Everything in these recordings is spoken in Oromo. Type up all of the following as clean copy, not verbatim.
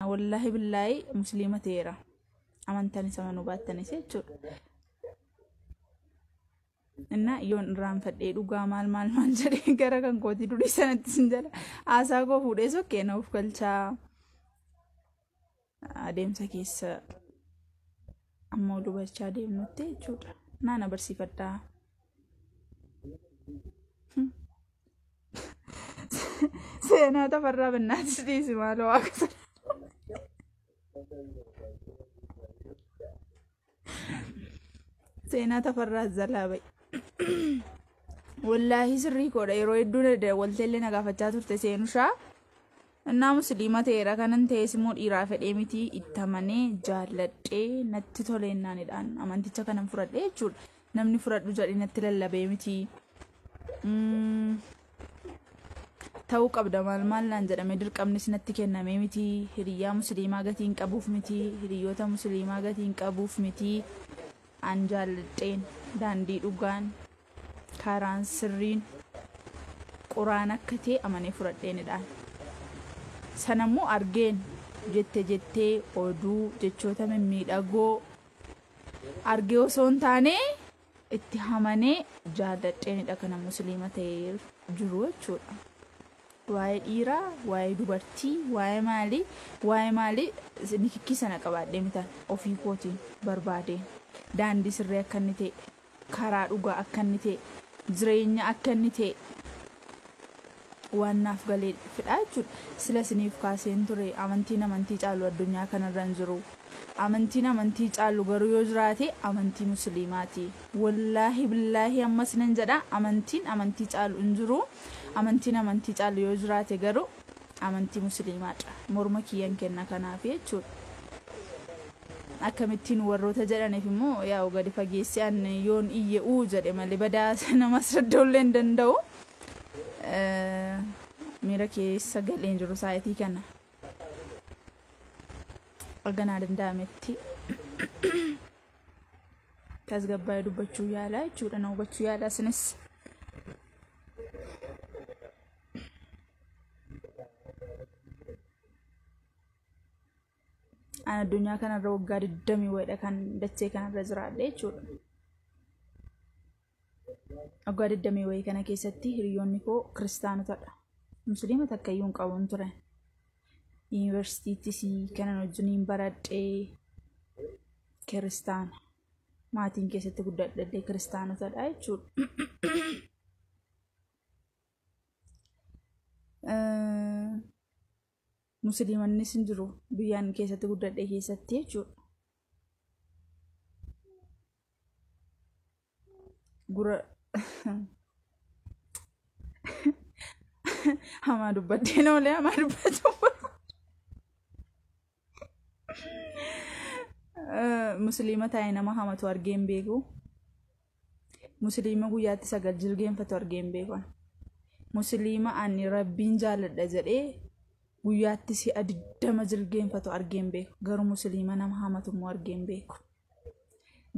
wallahi billahi muslima ta'eera amantani samanu baattani jechuudha inna yoon irraan fadhee dhugaa maal jedhee gara kan kooti durii sanatti sin jala aasaa koo fuudhee sokkee na of galchaa adeemsa keessa ammoo dubachaa deemnutti jechuudha naana barsiifadhaa seenaa tafarraa bannaatis dhiisi maaloo akka seenaa tafarraa zalaa ba'i wallahi sirrii koodha yeroo hedduu walteellee nagaafachaa turte seenushaa innaa musliima ta'eera kanan ta'es immoo dhiiraa fedhee miti ittamanee jaalladhee natti toleennaanidhaan amanticha kanan fudhadhee jechuudha namni fudhadhu jedhee natti lallabee miti ta'uu qabda maal naan jedhame dirqamnis natti kenname miti hiriyyaa musliimaa gatiin qabuuf miti hiriyyoota musliimaa gatiin qabuuf miti an jaalladheen daandii dhugaan karaan sirriin quraan akka ta'e amanee fudhadheenidhaan sanammoo argeen jettee oduu jechoota mimmiidhagoo argee osoo hin taane itti hamanee jaalladheenidha kana musliima ta'ee jiru jechuudha waa'ee dhiiraa waa'ee dubartii waa'ee maalii nikikkii sana qabaadhee mitan ofii kootiin barbaadeen daandii sirrii akka inni ta'e karaa dhugaa akka inni ta'e jireenya akka inni ta'e waan naaf galee fidhaa jechuudha sila siniif kaaseen ture amantii caalu addunyaa kanarra hin jiru amantii caalu garuu yoo jiraate amantii musliimaati wallaahi billaahi ammas nan jedha amantii caalu hin jiru amantii caalu yoo jiraate garuu amantii musliimaadha morma kiyyan kenna kanaaf jechuudha akkamittiin warroota jedhaniif immoo yaa gadi fageessaan yoon iyyuu jedhe malee badaa nama saddoollee hin danda'u miira keessa galeen jiru saayitii kana arganaa danda'ametti tasgabbaa'ee dubbachuu yaalaa jechuudha na hubachuu yaalaa sinis addunyaa kanarra waggaa 20 wayiidha kan dachee kanarra jiraadhe jechuudha waggaa 20 wayii kana keessatti hiriyoonni koo kiristaanotadha musliima takkayyuu hin qabuun ture yuunivarsiitiittis kanan wajjiniin baradhee kiristaana maatiin keessatti guddadhee kiristaanotadha jechuudha musliimannis hin jiru biyyaan keessatti guddadhee keessatti jechuudha gura hamaa dubbadhee noolee hamaa dubbachuu musliima taa'ee nama hamatu argeen beeku musliima guyyaatti 9 jilgeenfatu argeen beeku musliima ani rabbiin jaalladha jedhee guyyaatti 20 jilgeenfatu argeen beeku garuu musliima nama hamatu immoo argeen beeku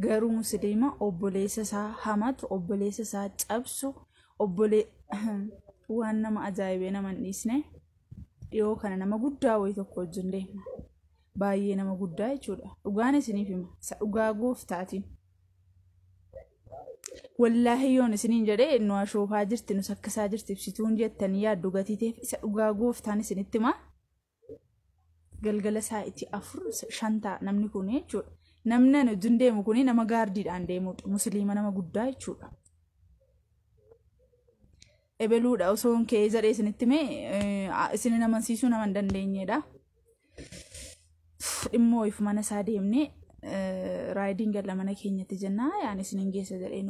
garuu musliima obboleessa isaa hamatu obboleessa isaa cabsu waan nama ajaa'ibee nama hin dhiisne dhiyoo kana nama guddaa wayii tokko wajjin deemna baay'ee nama guddaa jechuudha dhugaan isiniif hima isa dhugaa gooftaatiin wallaahi yoon isiniin jedhee nu ashoofaa jirti nu sakkasaa jirti ibsituun jettanii yaaddu gatii ta'eef isa dhugaa gooftaan isinitti hima galgala sa'aatii 4-5 namni kun jechuudha namni wajjin deemu kun nama gaardiidhaan deemudha musliima nama guddaa jechuudha ebeluudha osoo kee jedhee isinitti mee isin amansiisuu nama hin dandeenyedha dhimmoo if mana isaa deemnee raaydiin galla mana keenyatti jennaa yaani isin geessa jedhee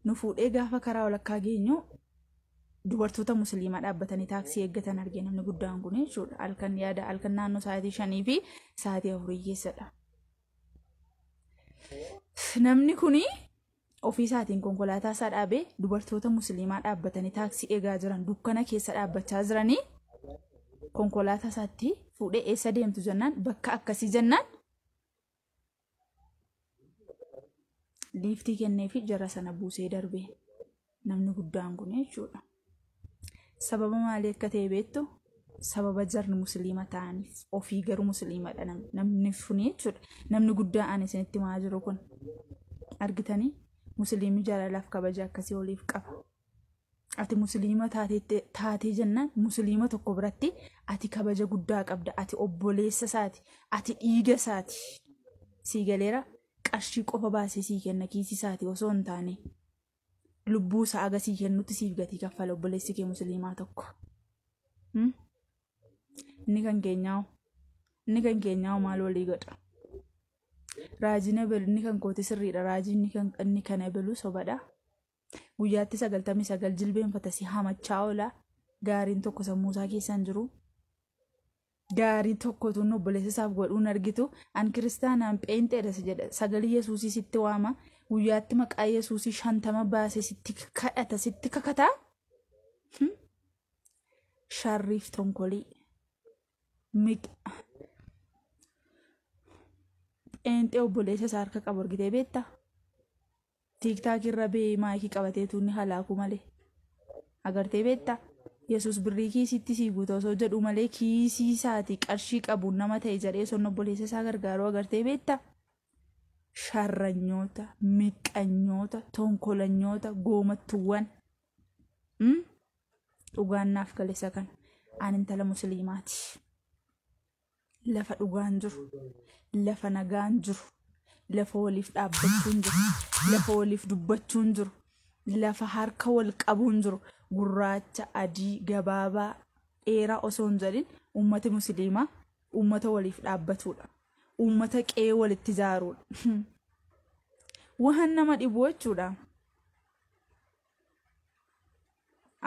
nu fuudhee gaafa karaa walakkaa geenyu dubartoota musliimaa dhaabbatanii taaksii eeggatan argee namni guddaan kun jechuudha halkan naannoo sa'aatii 5 fi sa'aatii 4 keessadha namni kuni ofii isaatiin konkolaataa isaa dhaabee dubartoota musliimaa dhaabbatanii taaksii eegaa jiran dukkana keessa dhaabbachaa jiranii konkolaataa isaatti fuudhee eessa deemtu jennaan bakka akkasii jennaan liiftii kennee fi jara sana buusee darbee namni guddaan kun jechuudha sababa maalii akka ta'e beektu sababa jarri musliima ta'aniif ofii garuu musliimadha namni funi jechuudha. Namni guddaa ani isinitti himaa jiru kun argitanii musliimni jaalalaaf kabaja akkasii oliif qaba. Ati musliima taatee jennaan musliima tokko biratti ati kabaja guddaa qabda. Ati obboleessa isaati, ati dhiiga isaati. Sii galeera qarshii qofa baasee sii kenna kiisii isaati osoo hin taane lubbuu isaa agasii kennutti siif gatii kaffala obboleessi kee musliimaa tokko. Inni kan keenyaa maal walii godha? Raajiin ebelu inni kan kooti sirriidha. Raajiin inni kan ebelu sobadha. Guyyaatti 99 jilbeenfata si hamachaa oola. Gaariin tokko sammuusaa keessaan jiru. Gaarii tokko tun obboleessa isaaf godhuun argitu. An kiristaanaan pheenxeedha jedha. Sagalee Yesuusii sitti waama. Guyyaatti maqaa Yesuusii 50 baasee sitti kadhata sitti kakataa. Sharriif tonkolii. Pheenxee obboleessa isaa harka qabu argitee beektaa? TikTok irra bee maayikii qabatee tuunni halaakuu malee. Agartee beektaa? Yesuus birrii kiisitti sii guutuu osoo jedhu malee kiisii isaati qarshii qabuun nama ta'e jedhee son obboleessa isaa gargaaruu agartee beektaa? Sharranyoota, miqqanyoota, tonkolanyoota, goomattuuwwan. Dhugaan naaf galeessa kan ani intala musliimaati. Lafa dhugaan jiru, lafa nagaan jiru, lafa waliif dhaabbachuun jiru, lafa waliif dubbachuun jiru, lafa harka wal qabuun jiru, gurraacha, adii, gabaabaa, dheeraa osoo hin jedhin uummata musliimaa uummata waliif dhaabbatudha. Uummata qe'ee walitti ijaaruudha. Waan nama dhibu jechuudha.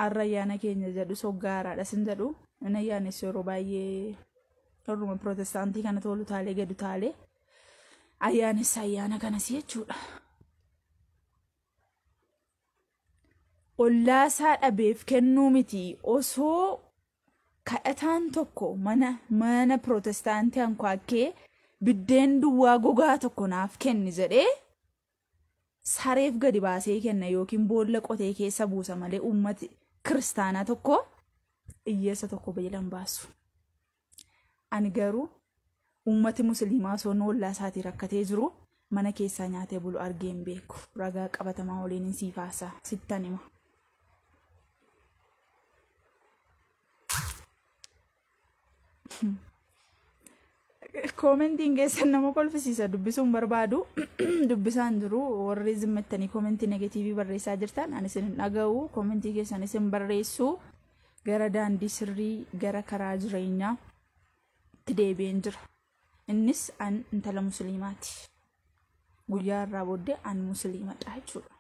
Ayyaana keenya jedhu soggaaraadha sin jedhu. Inni ayyaanessu yeroo baay'ee warruma Pirootestaantii kana tolu taalee gadu taalee ayyaanessa ayyaana kanas jechuudha. Ollaasaa dhabeef kennuu miti osoo kadhataan tokko mana Pirootestaantii hanqaaqee biddeen duwwaa gogaa tokko naaf kenni jedhee sareef gadi baasee kenna yookiin boolla qotee keessa buusa malee uummati kiristaanaa tokko hiyyeessa tokko beelan baasu. Ani garuu uummati musliimaa osoo ollaa isaatii rakkatee jiru mana keessaa nyaatee bulu argee hin beeku. Ragaa qabatamaa waliin siif haasaa sittan hima. Koomentiin keessan nama kolfisiisa dubbisuun barbaadu dubbisaan jiru warri zimmettanii koomentii negatiivii barreessaa jirtan ani isin dhaga'u koomentii keessan isin barreessu gara daandii sirrii gara karaa jireenyaa itti deebi'een jira. Innis an intala musliimaati. Guyyaa irraa booddee an musliimadha jechuudha.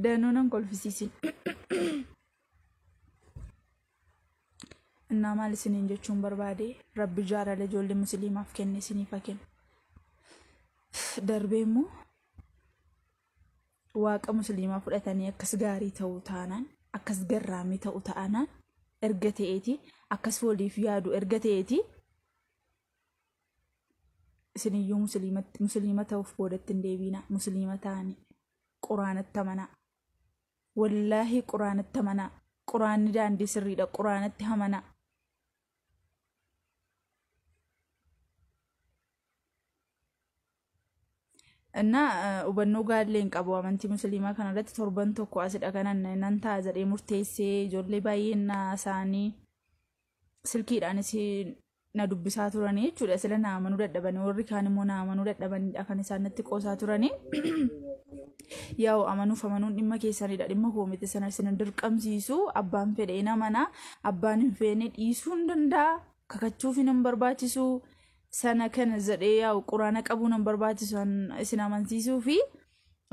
Danuunan kolfisiisin. Nama lisiniin jechuun barbaade Rabbi jaalala ijoollee musliimaaf kenne isiniif kenna. Darbee immoo waaqa musliimaa fudhatanii akkas gaarii ta'uu taanaan akkas garraamii ta'uu taanaan erga ta'eeti akkas waliif yaadu erga ta'eeti isiniyyuu musliima ta'uuf boodatti hin deebiina. Musliima ta'anii quraanatti amanaa. Wallaahi quraanatti amanaa. Quraanni daandii sirriidha. Quraanatti amanaa. እና ubannoo gaalleen qabu amantii musliimaa kana irratti torban tokko asidha kanan nan ta'a jedhee murteessee ijoollee baay'een isaanii silkiidhaanis na dubbisaa turanii jechuudha. Sila na amanuu dadhabanii warri kaan immoo na amanuu dadhabanii kan isaan natti qoosaa turanii. Yaa'u amanuuf amanuun dhimma keessanidha. Dhimma koomite sana isin dirqamsiisu abbaan fedhee namana abbaan hin feene dhiisuu hin danda'a. Kakachuuf hin barbaachisu. Sana kana jedhee yaa'u quraana qabuun hin barbaachisu isin amansiisuu fi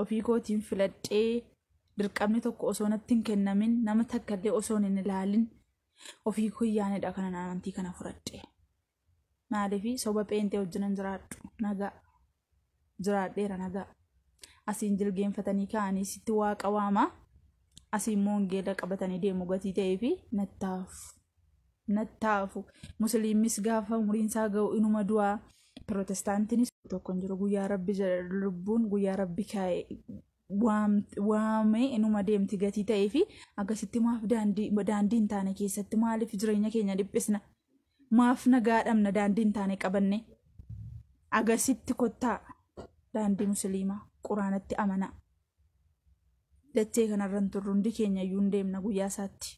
ofii kootiin filadhee dirqamni tokko osoo natti hin kennamin nama takkallee osoo hin ilaalin ofii kuyyaanidha kanan amantii kana fudhadhe. Maaliif soba pheenxee wajjinan jiraadhu nagaa jiraadheera nagaa. Asiin jilgeenfatanii ka'anii sitti waaqa waama. Asiin moongeela qabatanii deemu gatii ta'ee fi nattaafu. Musliimis gaafa umriin isaa ga'u inuma du'aa. Pirootestaantiinis tokko hin jiru guyyaa rabbi lubbuun guyyaa rabbi kaa'e waamee inuma deemti gatii ta'ee fi akkasitti maaf daandii hin taane keessatti maaliif jireenya keenya dhiphisna maaf nagaa dhabna daandii hin taane qabanne agasitti kottaa daandii musliimaa quraanatti amanaa dachee kanarran turru hundi keenya iyyuu hin deemna guyyaa isaatti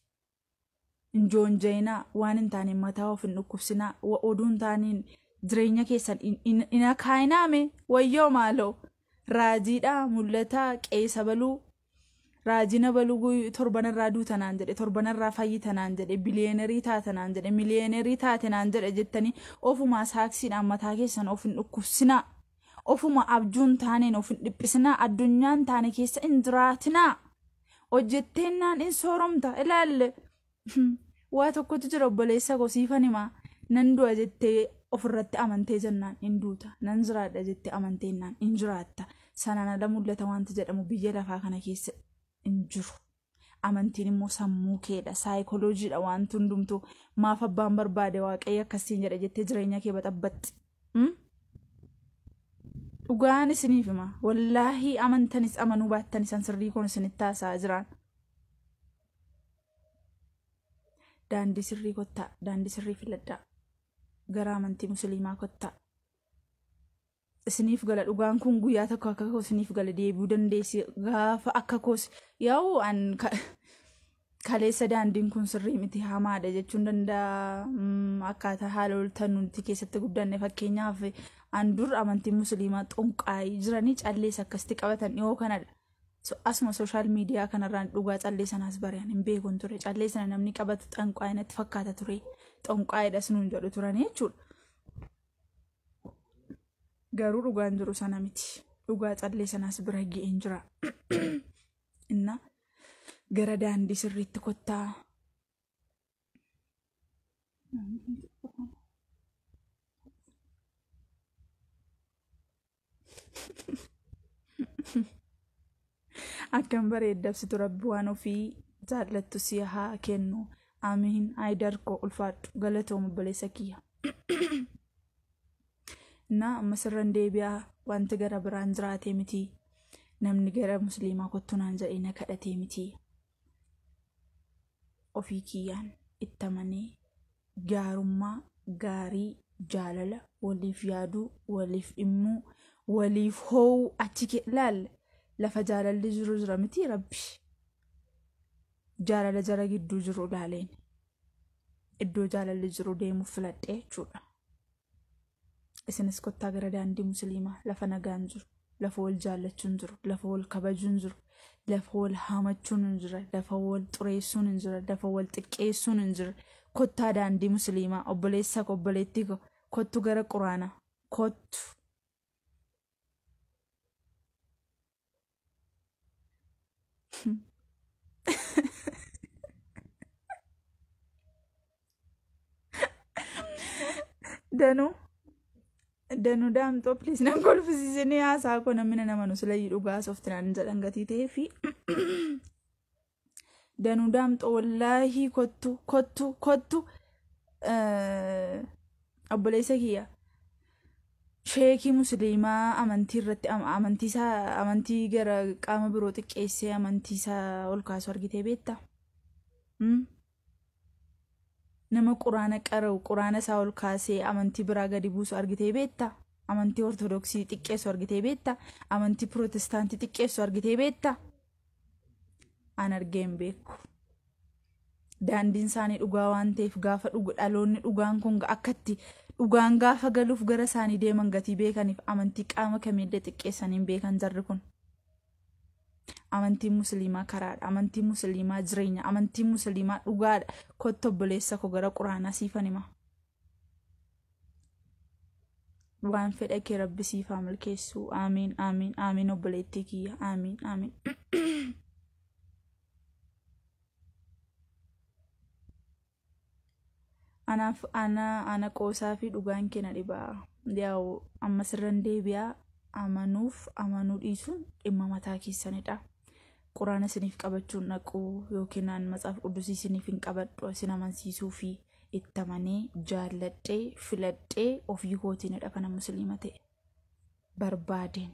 injoonjeenaa waan hin taane mataa of hin dhukkubsinaa oduun taaniin jireenya keessan in akaayinaame wayyoo maaloo raajiidha mul'ataa qeessa baluu raajina baluu torbanarraa duutanaan jedhe torbanarraa fayyitanaan jedhe biliyeenerii taatanaan jedhe miliyeenerii taatanaan jedhe jettanii ofuma saaksiidhaan mataa keessan of hin dhukkubsinaa ofuma abjuun taaneen of hin dhiphisinaa addunyaan taane keessa hin jiraatinaa hojjetteennaan in sooromta ilaalle waa tokkotu jira obboleessa gosiifan himaa nan du'a jettee ofirratti amantee jennaan in duuta nan jiraadha jettee amanteennaan in jiraatta sanaan ala mul'ata wanti jedhamu biyya lafaa kana keessa in jiru amantiin immoo sammuu keedha saayikolojiidha wanti hundumtuu maaf abbaan barbaade waaqayyo akkasiin jedha jettee jireenya kee baxabbatti dhugaan isiniif hima wallaahi amantanis amanuu baattanis san sirrii kun isinitti haasaa jiraan daandii sirrii kottaa daandii sirrii filadhaa gara amantii musliimaa kottaa isiniif gala dhugaan kun guyyaa tokko akka koos isiniif gala deebi'uu dandeessi gaafa akka koos yaa'u an kaleessa daandiin kun sirrii miti hamaadha jechuun danda'a akkaataa haala oltan nuti keessatti guddanne fakkeenyaaf an dur amantii musliimaa xonqaayii jiranii callees akkasitti qabatan dhiyoo kanadha asuma social media kanarraan dhugaa callee sanaas bari'an hin beekun ture callee sana namni qabatu xonqaayii natti fakkaata ture xonqaayiidhas nuun jedhu turanii jechuudha garuu dhugaan jiru sana miti dhugaa callee sanaas bira ga'een jira inna gara daandii sirriitti kottaa akkam bareeddabsitu rabbi waan ofii jaallattu si haa kennu amiin aydarko ulfaadhu galatoom obboleessa kiyya na masirran deebi'aa wanti gara biraan jiraatee miti namni gara musliimaa kottu naan jedhee na kadhatee miti ofii kiyyaan ittamanii gaarummaa gaarii jaalala waliif yaaduu waliif dhimmuu waliif hoo'uu achi laal lafa jaalalli jiru jira miti rabbi jaalala jara gidduu jiru laaleen iddoo jaalalli jiru deemuuf filadhee jechuudha isinis kottaa gara daandii musliimaa lafa nagaan jiru lafa wal jaallachuun jiru lafa wal kabajuun jiru lafa wal hamachuun hin jira lafa wal xureessuun hin jira lafa wal xiqqeessuun hin jira kottaa daandii musliimaa obboleessa obboleettii kottu gara quraana kottu Danuu daamtoo please nan kolfisiisanii haasaa koo namni nama nu sila dhugaa softinaan jedhan gatii ta'ee fi danuu daamtoo wallaahi kottu obboleessa kiyya sheekii musliimaa amantii irratti amantii gara qaama biroo xiqqeessee amantii isaa ol kaasu argitee beektaa nama quraana qara'u quraana isaa ol kaasee amantii biraa gadi buusu argitee beektaa amantii ortodoksii xiqqeessu argitee beektaa amantii protestaantii xiqqeessu argitee beektaa an argeen beeku daandiin isaanii dhugaa waan ta'eef gaafa dhaloonni dhugaan kun akkatti dhugaan gaafa galuuf gara isaanii deeman gatii beekaniif amantii qaama kamiillee xiqqeessaniin beekan jarri kun amantii musliimaa karaadha amantii musliimaa jireenya amantii musliimaa dhugaadha kottu obboleessa koo gara quraanaa siifan hima waan fedha kee rabbi siifaa milkeessu aamiin aamiin aamiin obboleettii kiyya aamiin aamiin ana qoosaa fi dhugaan keenya dhibaa yaa'u amma sirran deebi'aa amanuu dhiisuun dhimma mataa keessanidha quraana isiniif qabachuun naquu yookiin aan matsaaf quddusii isiniif hin qabadhu isin amansiisuu fi ittamanii jaalladhee filadhee ofii kootiinidha kana musliima ta'e barbaadeen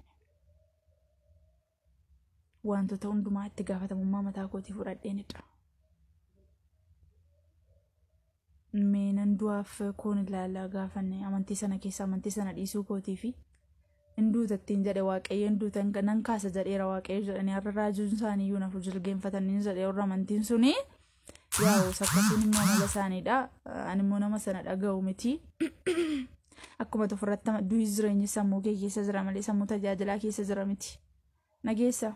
wantoota hundumaa itti gaafatamummaa mataa kootii fudhadheenidha. Meenan du'aaf koon ilaalaa gaafanne amantii sana keessa amantii sana dhiisuu kootii fi hinduutattiin jedhe waaqayyoon duutan nan kaasa jedheera waaqayyo jedhanii har'a raajuun isaaniiyyuu nafu jilgeenfatanii jedhee warra amantiin suni yaa'u sakkasuun immoo mala isaaniidha. Ani immoo nama sana dhaga'u miti. Akkuma ofirratti du'i jireenyi sammuu kee keessa jira malee sammuu tajaajilaa keessa jira miti. Nageessa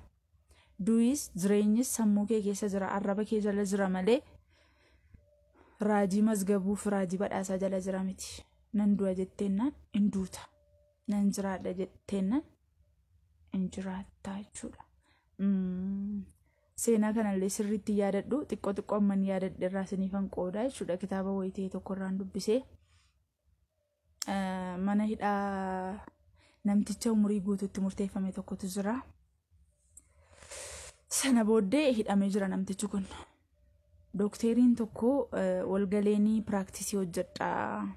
du'is jireenyi sammuu kee keessa jira arraba kee jala jira malee raajii mazgabuuf raajii badhaasaa jala jira miti. Nan du'a jetteennaan hin duuta. Nan jiraadha jetteennaan hin jiraattaa jechuudha. Seenaa kanallee sirriitti yaadadhu xiqqoo amman yaadadhe irraa siniifan qoodaa jechuudha. Kitaaba wayitee tokkorraan dubbisee mana hidhaa namticha umurii guutuutti murteeffame tokkotu jira. Sana booddee hidhamee jira namtichi kun. Dookteriin tokko walgaleenii piraaktisii hojjedhaa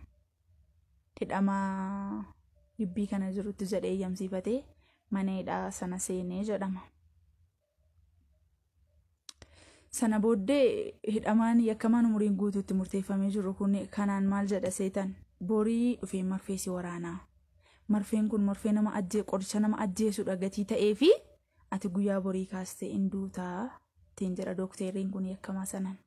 hidhamaa gibbii kana jirutti jedhee eeyyamsiifatee mana hidhaa sana seenee jedhama. Sana booddee hidhamaan yakkamaan umuriin guutuutti murteeffamee jiru kun kanaan maal jedha seetan borii dhufee marfee si waraanaa. Marfeen kun marfee nama qoricha nama ajjeesudha gatii ta'ee fi ati guyyaa borii kaastee hin duutaa tiin jedha dookteriin kun yakkamaa sanaan.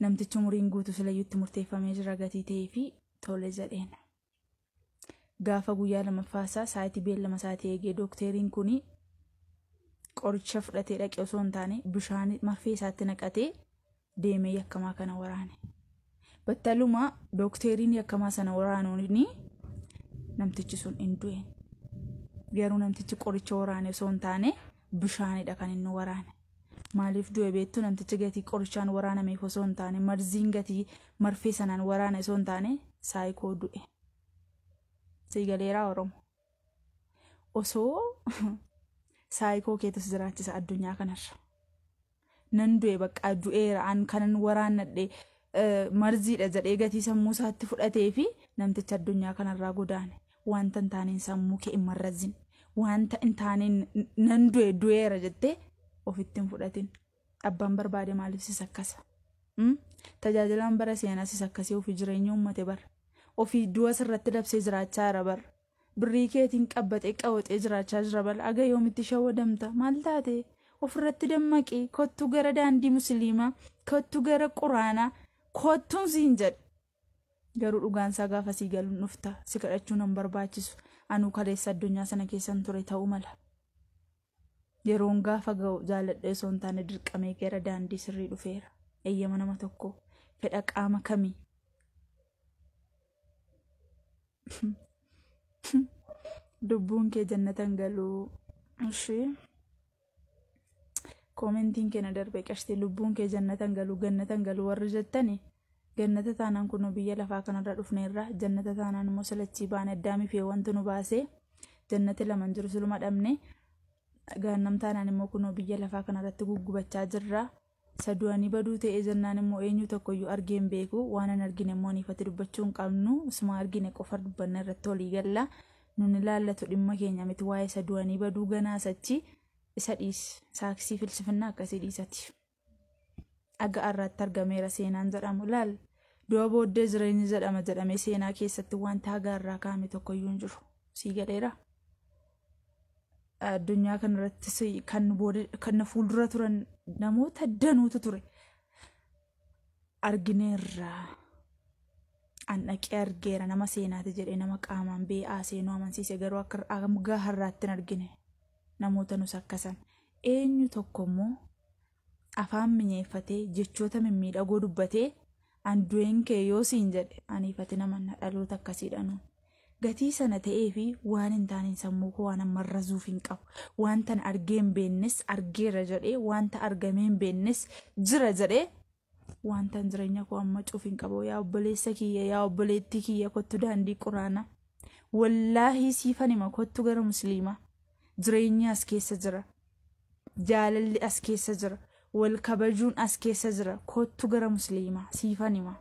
Namtichi umuriin guutuu silayyuutti murteeffamee jira gatii ta'ee fi tole jedheen. Gaafa guyyaa lamaffaasaa sa'aatii beellama isaatii eegee dookteriin kun qoricha fudhatee dhaqee osoo hin taane bishaan marfee isaatti naqatee deemee yakkamaa kana waraane. Battaluma dookteriin yakkamaa sana waraanuun namtichi sun hin du'een. Garuu namtichi qoricha waraane osoo hin taane bishaanidha kan inni waraane. Maaliif du'e beektu namtichi gatii qorichaan waraanameef osoo hin taane marziin gatii marfee sanaan waraane osoo hin taane saayikoo du'e. Sigaleeraa Oromoo. Osoo saayikoo keetus jiraachisa addunyaa kanarra. Nan du'e bakka du'eera an kanan waraannadhe marziidha jedhee gatii sammuu isaatti fudhatee fi namticha addunyaa kanarraa godaane. Wanta hin taaneen sammuu kee hin marrazin. Wanta hin taaneen nan du'eera jettee ofitti hin fudhatin. Abbaan barbaade maaliif sis akkasa? Tajaajilaan bara seenaa sis akkasii ofii jireenya uummate bara. Ofii du'a sirratti dabsee jiraachaa jira bara. Birrii keetiin qabbatee qawwatee jiraachaa jira bara. Aga yoomitti shawwadamta maal taate? Ofirratti dammaqee kottu gara daandii musliimaa, kottu gara quraanaa, kottuun siin jedhe. Garuu dhugaansaa gaafa sii galuun dhufta. Si kadhachuu nan barbaachisu. Anuu kaleessa addunyaa sana keessan ture ta'uu mala. Yeroon gaafa ga'u jaaladhee osoo hin taane dirqamee gara daandii sirrii dhufeera. Eeyyama nama tokko fedha qaama kamii? Dubbuun kee jannatan galuu. Ishee koomentiin keenya darbee qashtii lubbuun kee jannatan galuu gannatan galuu warri jettani gannata taanaan kun biyya lafaa kanarra dhufneerra jannata taanaan immoo salachii baane addaamii fi wanti nu baasee jannati laman jiru siluma dhabne gaannam taanaan immoo kun biyya lafaa kanarratti guggubachaa jirra. Sadu'anii baduu ta'ee jennaan immoo eenyu tokkoyyuu argeen beeku waan an argine immoo niifatti dubbachuu hin qabnu isuma argine qofa dubbanna irratti olii galla nun ilaallatu dhimma keenya miti waa'ee sadu'anii baduu ganaasachi isa dhiis saaksii filsifannaa akkasii dhiisati. Aga arraatti argameera seenaan jedhamu laal du'a booddee jireenyi jedhama jedhamee seenaa keessatti wanta haga irraa kaa'ame tokkoyyuu hin jiru sii galeera. Addunyaa kanarratti kan fuuldura turan namoota danuutu ture argineerra. An dhaqee argeera nama seenaati jedhee nama qaamaan bee'aa seenuu amansiise garuu akka har'aatti hin argine namoota nus akkasan. Eenyu tokko immoo afaan minyeeffatee jechoota mimmiidhagoo dubbatee an du'een kee yoo siin jedhe aniifati namanna dhaloota akkasiidha. Gatii sana ta'ee fi waan hin taaneen sammuu koo waan marrazuuf hin qabu. Wanta argeen beennes argeera jedhee wanta argameen beennes jira jedhee wanta jireenya koo amma cuuf hin qabu. Yaa obboleessa kiyya yaa obboleettii kiyya kottu daandii quraana. Wallaahi siifan hima kottu gara musliimaa. Jireenyi as keessa jira. Jaalalli as keessa jira. Wal kabajuun as keessa jira. Kottu gara musliimaa siifan hima.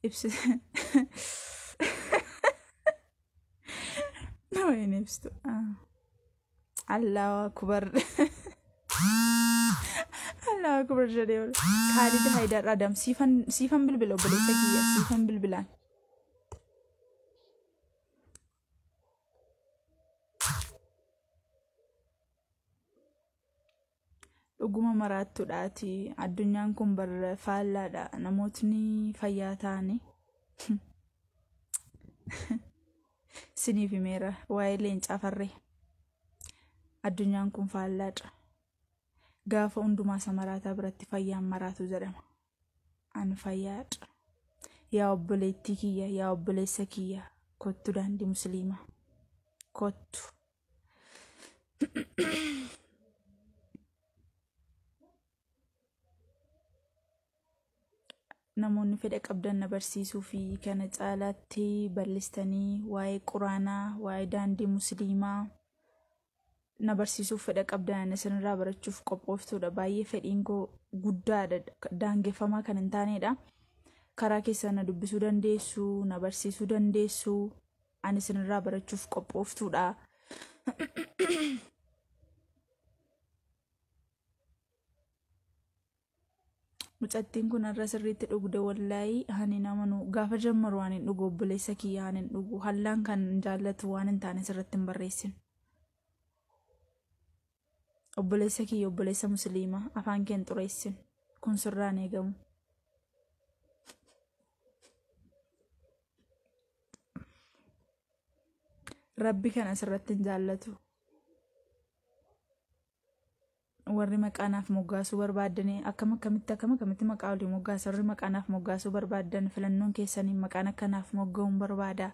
ibsi no ibstu Allahu akbar Allahu akbar jedhee Khalid Haydar Adam siifan bilbila obboleessa kiyya siifan bilbilaan dhuguma maraattuudhaati addunyaan kun bar faallaadha namootni fayyaa ta'anii siniif himeera waa'ee leencaa farree addunyaan kun faallaadha gaafa hundumaa samaraataa biratti fayyaan maraatu jedhama an fayyaadha yaa obboleettii kiyya yaa obboleessa kiyya kottu daandii musliimaa kottu namoonni fedha qabdan na barsiisuu fi kana caalaatti bal'istanii waa'ee quraanaa waa'ee daandii musliimaa na barsiisuuf fedha qabdan isinirraa barachuuf qophooftuudha baay'ee fedhiin koo guddaadha daangeffamaa kan hin taanedha karaa keessan na dubbisuu dandeessu na barsiisuu dandeessu ani isinirraa barachuuf qophooftuudha mucattiin kun irra sirriitti dhugde wallaahi hani namanu gaafa jammaru waan hin dhugu obboleessa kiyya waan hin dhugu hallaan kan jaallatu waan hin taane sirratti hin barreessin obboleessa kiyya obboleessa musliimaa afaan keen xureessin kun sirraan eegamu rabbi kana sirratti hin jaallatu warri maqaanaaf moggaasuu barbaadanii akkamitti maqaa olii moggaasa warri maqaanaaf moggaasuu barbaadan filannoon keessanii maqaan akkanaaf mogga'uun barbaada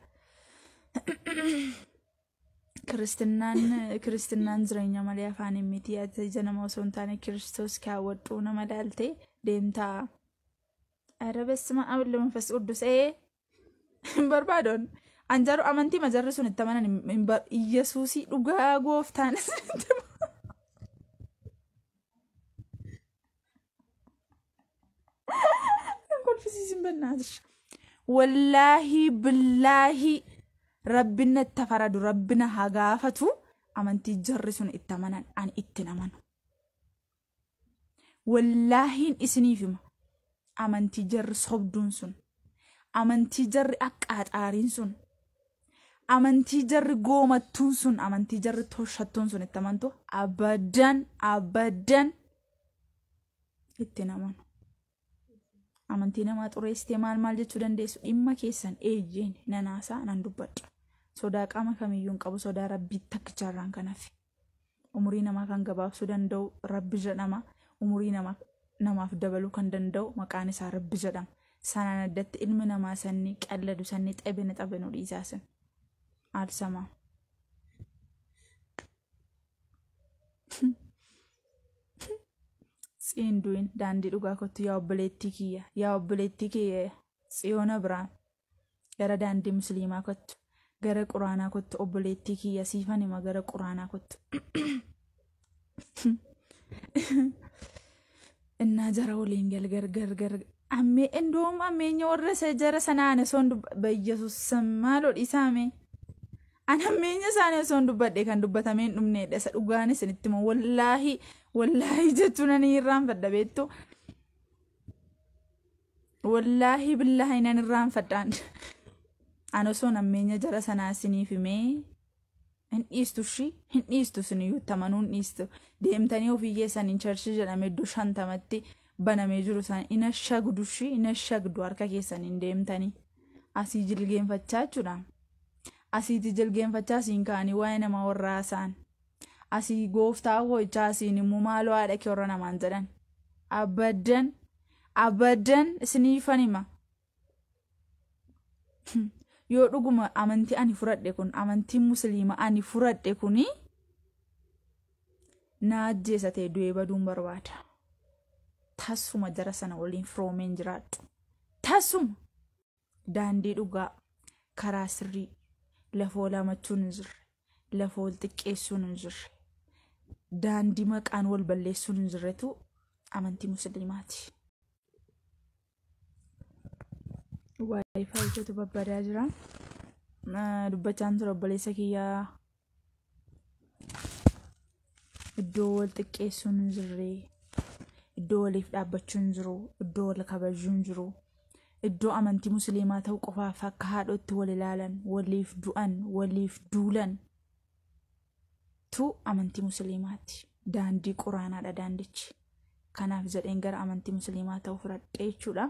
Kiristinaan jireenya malee afaan hin miti ija nama osoo hin taane Kiristoos kaawwadhuu nama dhaaltee deemtaa arabessima abille manfas quddusee barbaadoon anjaru amantii majarri sun itti amanan Yesuusii dhugaa gooftaan wallahi billahi rabbina tafaradu rabbina hagaafatu amantii jarri sun itti amanan an itti namanu wallahi isiniifima amantii jarri sobduun sun amantii jarri aqaaxaariin sun amantii jarri goomattuun sun amantii jarri toshattuun sun itti amantu abadan itti namanu amantii namaa xureessitee maal jechuu dandeessu dhimma keessan eejjeen nanaasaa nan dubbadha sodaa qaama kamiyyuun qabu sodaa rabbii takkichaarraan kan hafe umurii namaa kan gabaabsuu danda'u rabbi jedhama umurii namaaf dabaluu kan danda'u maqaan isaa rabbi jedhama sanaan addatti ilmi namaa sanni qalladu sanni xabenu dhiisaasan aalsamaa Induin daandii dhugaa kottu yaa obboleettii kiyya Tsiyoona Biraan gara daandii musliimaa kottu gara quraanaa kottu obboleettii kiyya siifan hima gara quraanaa kottu innaa jara waliin gargar ammee indoom ammeenya warra jara sanaan soon bayyasus maaloo dhiisaame an ammeenya isaanii soon dubbadhe kan dubbatameen dhumneedha isa dhugaanis isinitti moo wallahi jechuun ani irraan fadha beettu wallahi billahi nan irraan fadhaan an osoo nammeenya jara sanaa isiniif himee hin dhiistu siniyyuu tamanuun dhiistu deemtanii ofiyyeessaniin charchii jedhame iddoo 50tti banamee jiru san ina shagdu harka keessaniin deemtanii asii jilgeenfachaa jechuudha asiiti jilgeenfachaa siin kaanii waa'ee nama warraa isaan asii gooftaa hojjaa siin immoo maaloo haadha kee warra namaan jedhan abadan isiniifan hima yoo dhuguma amantii ani furadhe kun amantii musliima ani furadhe kuni na ajjeesatee du'ee baduun barbaada tasuma jara sana waliin firoomeen jiraadhu tasuma daandii dhugaa karaa sirrii lafoo lamachuun hin jirre lafoo xiqqeessuun hin jirre daandii maqaan wal balleessuun hin jirretu amantii musliimaati Faayituu babbadaa jira. Dubbachaan ture obboleessa kiyyaa iddoo wal xiqqeessuun hin jirre, iddoo waliif dhaabbachuun jiru, iddoo wal kabajuun jiru, iddoo amantii musliimaa ta'uu qofaaf akka haadhotti wal ilaalan, waliif du'an, waliif duulan tu amantii musliimaati. Daandii quraanaadha daandichi. Kanaaf jedheen gara amantii musliimaa ta'uu fudhadhee jechuudha.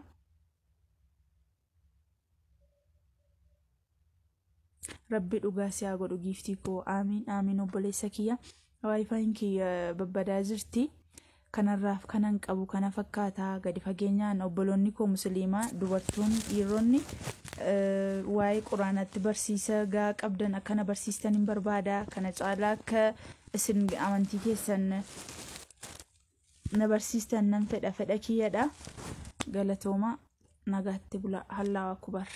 Rabbi dhugaa si haa godhu giiftii koo. Aamiin aamiin obboleessa kiyya. Waayifaayin kiyya babbadaa jirti. Kanarraaf kanan qabu kana fakkaataa gadi fageenyaan obboloonni koo musliimaa dubartoonni dhiironni waa'ee quraanaatti barsiisa gaa qabdan akkana barsiistan hin barbaada. Kana caalaa akka isin amantii keessan na barsiistan nan fedha kiyyadha. Galatooma nagaatti bula. Allahu akbar.